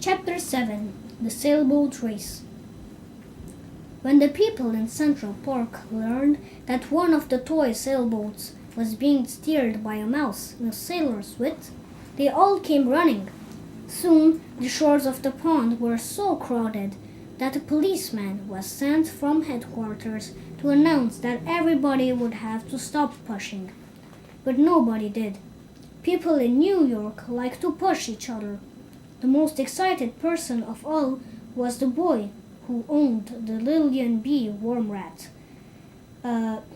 Chapter 7 The Sailboat Race. When the people in Central Park learned that one of the toy sailboats was being steered by a mouse in a sailor's wit, they all came running. Soon the shores of the pond were so crowded that a policeman was sent from headquarters to announce that everybody would have to stop pushing. But nobody did. People in New York like to push each other. The most excited person of all was the boy who owned the Lillian B. Worm Rat.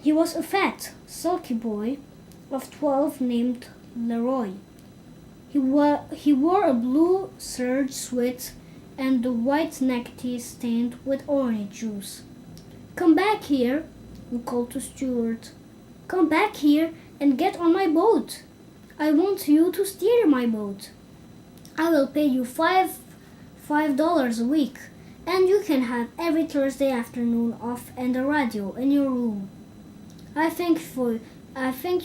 He was a fat, sulky boy of 12 named Leroy. He wore a blue serge suit and a white necktie stained with orange juice. "Come back here," he called to Stuart. "Come back here and get on my boat. I want you to steer my boat. I will pay you $5 a week, and you can have every Thursday afternoon off and a radio in your room." I thank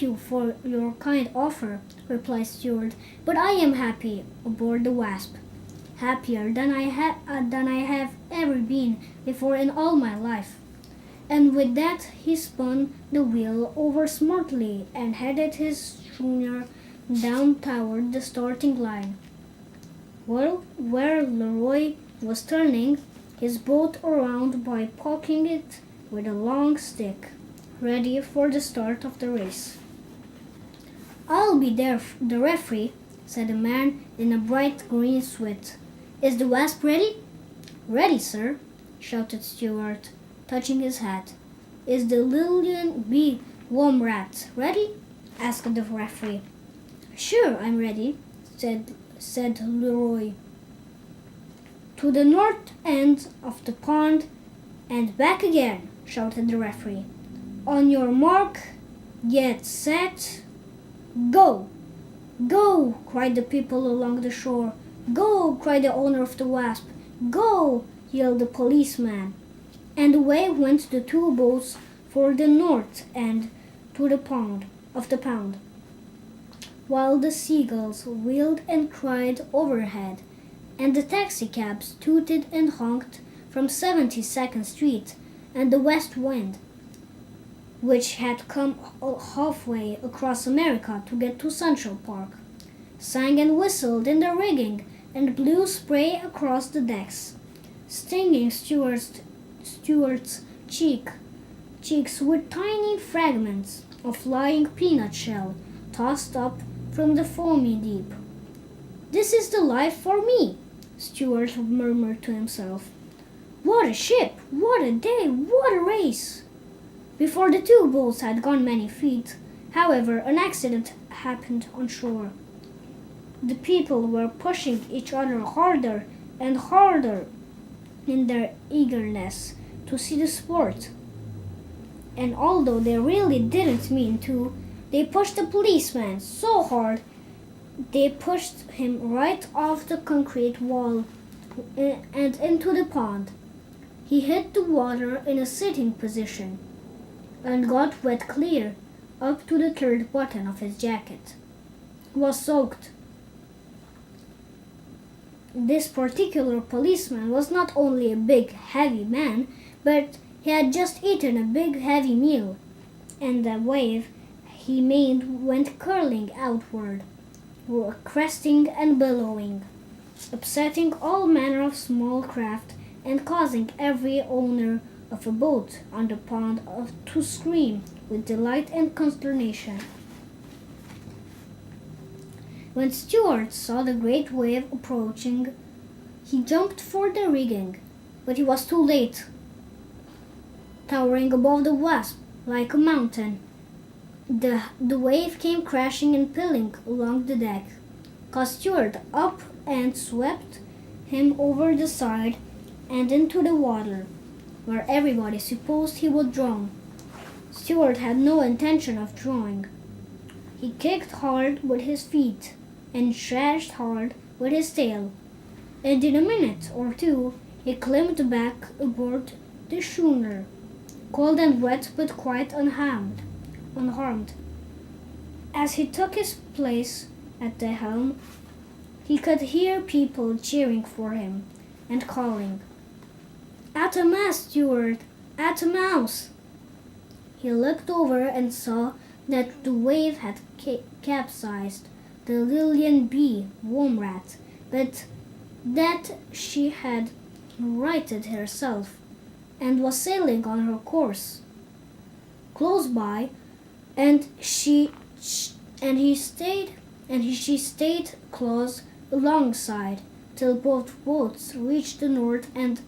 you for your kind offer," replied Stuart, "but I am happy aboard the Wasp, happier than I have ever been before in all my life." And with that he spun the wheel over smartly and headed his schooner down toward the starting line. Well, where Leroy was turning his boat around by poking it with a long stick, ready for the start of the race. "I'll be there, the referee," said a man in a bright green suit. "Is the Wasp ready?" "Ready, sir," shouted Stuart, touching his hat. "Is the Lillian B. Worm Rat ready?" asked the referee. "Sure, I'm ready," said Leroy. "To the north end of the pond and back again," shouted the referee. "On your mark, get set, go!" "Go!" cried the people along the shore. "Go!" cried the owner of the Wasp. "Go!" yelled the policeman. And away went the two boats for the north end to the pond, while the seagulls wheeled and cried overhead, and the taxicabs tooted and honked from 72nd Street, and the west wind, which had come halfway across America to get to Central Park, sang and whistled in the rigging and blew spray across the decks, stinging Stuart's cheeks with tiny fragments of flying peanut shell tossed up from the foamy deep. "This is the life for me," Stuart murmured to himself. "What a ship! What a day! What a race!" Before the two boats had gone many feet, however, an accident happened on shore. The people were pushing each other harder and harder in their eagerness to see the sport. And although they really didn't mean to, they pushed the policeman so hard they pushed him right off the concrete wall and into the pond. He hit the water in a sitting position and got wet clear up to the third button of his jacket. He was soaked. This particular policeman was not only a big, heavy man, but he had just eaten a big, heavy meal, and the wave he made went curling outward, cresting and billowing, upsetting all manner of small craft and causing every owner of a boat on the pond to scream with delight and consternation. When Stuart saw the great wave approaching, he jumped for the rigging, but he was too late. Towering above the Wasp like a mountain, the wave came crashing and pilling along the deck, caught Stuart up and swept him over the side and into the water, where everybody supposed he would drown. Stuart had no intention of drowning. He kicked hard with his feet and thrashed hard with his tail, and in a minute or two he climbed back aboard the schooner, cold and wet but quite unharmed. As he took his place at the helm, He could hear people cheering for him and calling, "At a mast, Stuart! At a mouse!" He looked over and saw that the wave had capsized the Lillian B. worm rat, but that she had righted herself and was sailing on her course. Close by, and she stayed close alongside till both boats reached the north end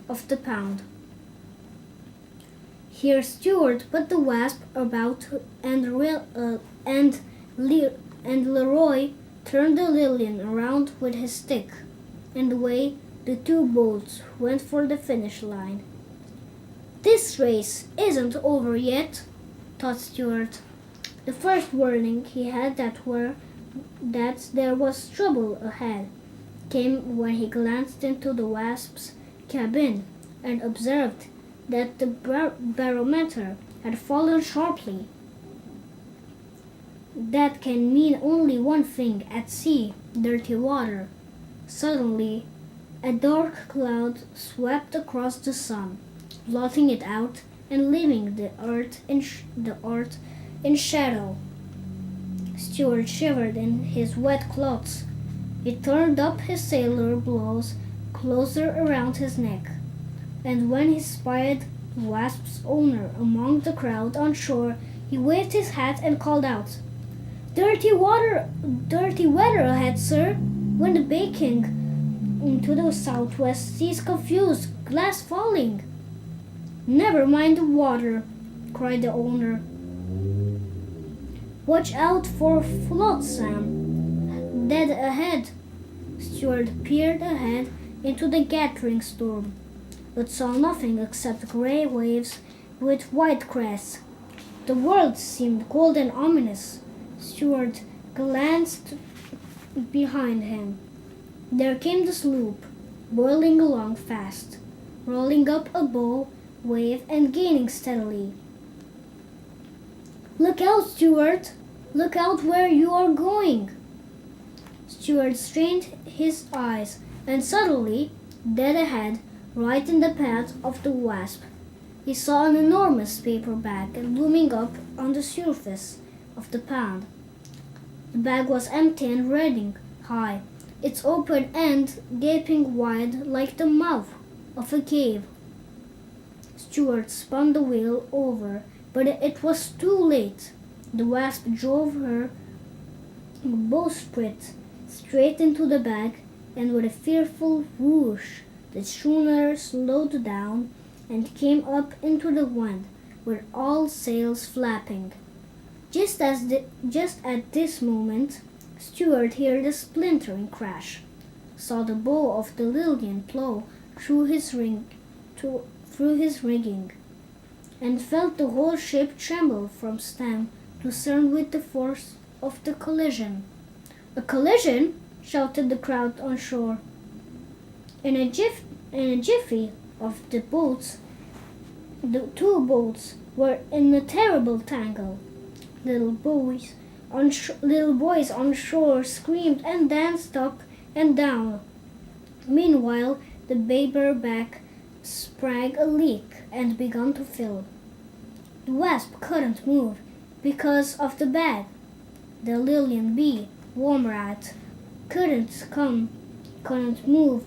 of the pond. Here Stuart put the Wasp about and Leroy turned the Lillian around with his stick, and away the two boats went for the finish line. "This race isn't over yet," thought Stuart. The first warning he had that there was trouble ahead came when he glanced into the Wasp's cabin and observed that the barometer had fallen sharply. That can mean only one thing at sea: dirty water. Suddenly, a dark cloud swept across the sun, blotting it out and leaving the earth in shadow. Stuart shivered in his wet clothes. He turned up his sailor blouse closer around his neck, and when he spied the Wasp's owner among the crowd on shore, he waved his hat and called out, dirty weather ahead, sir. Wind baking into the southwest, seas confused, glass falling." "Never mind the water," cried the owner. "Watch out for flotsam. Dead ahead." Stuart peered ahead into the gathering storm, but saw nothing except gray waves with white crests. The world seemed cold and ominous. Stuart glanced behind him. There came the sloop, boiling along fast, rolling up a bow wave and gaining steadily. "Look out, Stuart! Look out where you are going!" Stuart strained his eyes, and suddenly, dead ahead, right in the path of the Wasp, he saw an enormous paper bag looming up on the surface of the pond. The bag was empty and riding high, its open end gaping wide like the mouth of a cave. Stuart spun the wheel over, but it was too late. The Wasp drove her bowsprit straight into the bag, and with a fearful whoosh, the schooner slowed down and came up into the wind, with all sails flapping. Just at this moment, Stuart heard a splintering crash, saw the bow of the Lillian plow through his rigging, and felt the whole ship tremble from stem to stern with the force of the collision. "A collision!" shouted the crowd on shore. In a jiffy of the two boats were in a terrible tangle. Little boys on shore screamed and danced up and down. Meanwhile, the paper bag sprang a leak and began to fill. The Wasp couldn't move because of the bag. The Lillian B. worm rat couldn't move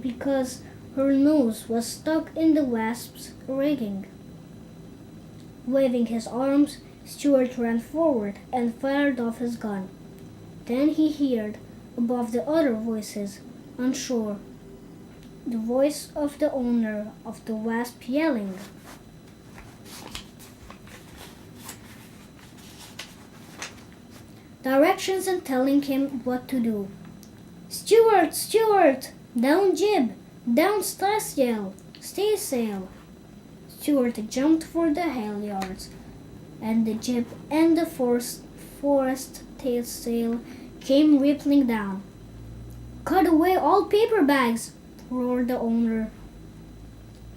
because her nose was stuck in the Wasp's rigging. Waving his arms, Stuart ran forward and fired off his gun. Then he heard, above the other voices on shore, the voice of the owner of the Wasp yelling, directions and telling him what to do. "Stuart! Stuart! Down jib! Down staysail! Staysail!" Stuart jumped for the halyards, and the jib and the forest tailsail came rippling down. "Cut away all paper bags!" roared the owner.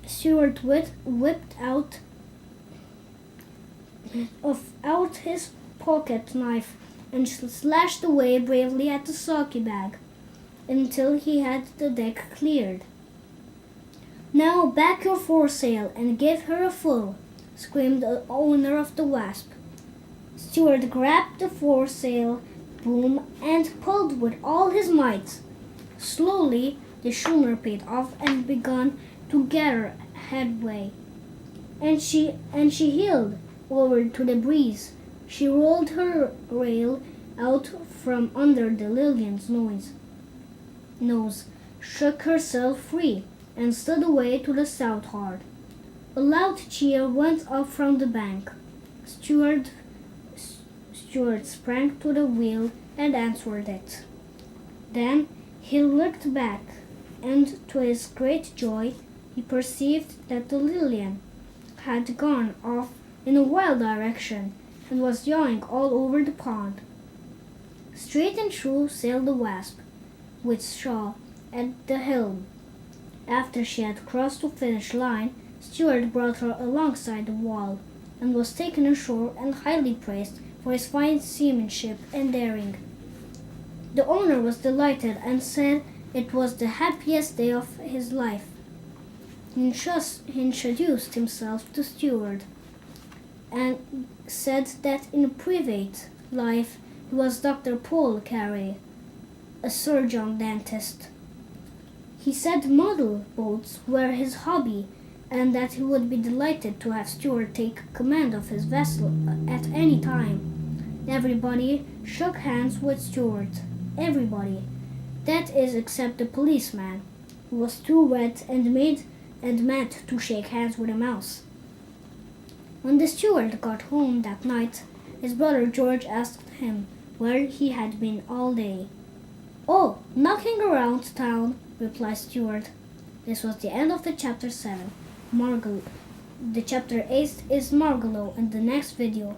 Stuart whipped out his pocket knife and slashed away bravely at the soggy bag until he had the deck cleared. "Now back your foresail and give her a full," screamed the owner of the Wasp. Stuart grabbed the foresail boom and pulled with all his might. Slowly, the schooner paid off and began to gather headway. And she heeled over to the breeze. She rolled her rail out from under the Lillian's nose, shook herself free, and stood away to the southward. A loud cheer went up from the bank. Stuart sprang to the wheel and answered it. Then he looked back, and to his great joy, he perceived that the Lillian had gone off in a wild direction and was yawing all over the pond. Straight and true sailed the Wasp, with Shaw at the helm. After she had crossed the finish line, Stuart brought her alongside the wall and was taken ashore and highly praised for his fine seamanship and daring. The owner was delighted and said it was the happiest day of his life. He introduced himself to Stuart and said that in private life he was Dr. Paul Carey, a surgeon dentist. He said model boats were his hobby and that he would be delighted to have Stuart take command of his vessel at any time. Everybody shook hands with Stuart. Everybody. That is, except the policeman, who was too wet and mad to shake hands with a mouse. When the Stuart got home that night, his brother George asked him where he had been all day. "Oh, knocking around town," replied Stuart. This was the end of the chapter 7. The chapter 8 is Margalo in the next video.